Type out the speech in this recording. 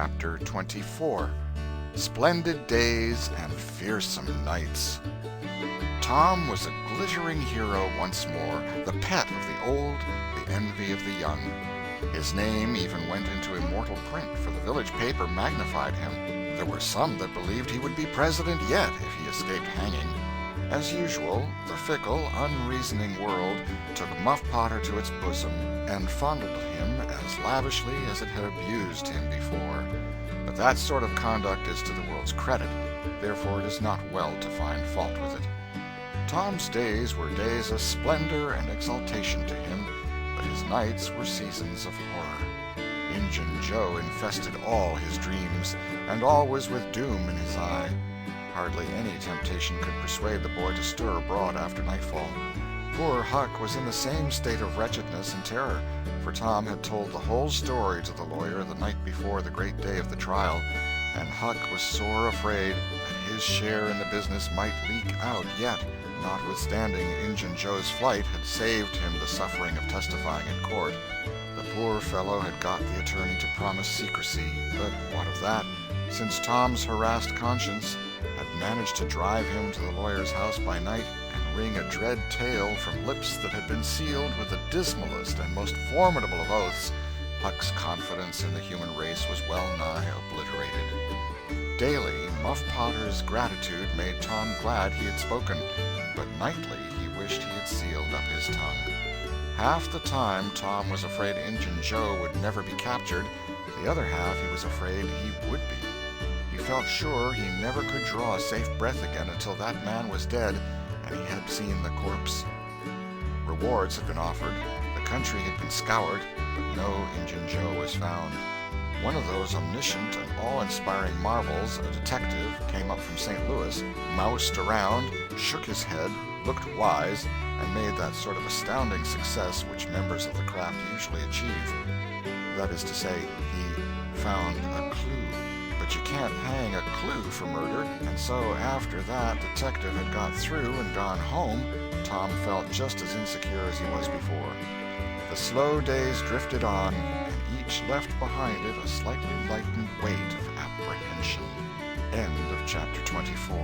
Chapter 24. Splendid Days and Fearsome Nights. Tom was a glittering hero once more, the pet of the old, the envy of the young. His name even went into immortal print, for the village paper magnified him. There were some that believed he would be president yet if he escaped hanging. As usual, the fickle, unreasoning world took Muff Potter to its bosom and fondled him as lavishly as it had abused him before. But that sort of conduct is to the world's credit, therefore it is not well to find fault with it. Tom's days were days of splendor and exultation to him, but his nights were seasons of horror. Injun Joe infested all his dreams, and always with doom in his eye. Hardly any temptation could persuade the boy to stir abroad after nightfall. Poor Huck was in the same state of wretchedness and terror, for Tom had told the whole story to the lawyer the night before the great day of the trial, and Huck was sore afraid that his share in the business might leak out yet, notwithstanding Injun Joe's flight had saved him the suffering of testifying in court. The poor fellow had got the attorney to promise secrecy, but what of that, since Tom's harassed conscience had managed to drive him to the lawyer's house by night and wring a dread tale from lips that had been sealed with the dismalest and most formidable of oaths. Huck's confidence in the human race was well nigh obliterated. Daily, Muff Potter's gratitude made Tom glad he had spoken, but nightly he wished he had sealed up his tongue. Half the time Tom was afraid Injun Joe would never be captured, the other half he was afraid he would be. He felt sure he never could draw a safe breath again until that man was dead and he had seen the corpse. Rewards had been offered, the country had been scoured, but no Injun Joe was found. One of those omniscient and awe-inspiring marvels, a detective, came up from St. Louis, moused around, shook his head, looked wise, and made that sort of astounding success which members of the craft usually achieve. That is to say, he found a clue. But you can't hang a clue for murder, and so after that detective had got through and gone home, Tom felt just as insecure as he was before. The slow days drifted on, and each left behind it a slightly lightened weight of apprehension. End of chapter 24.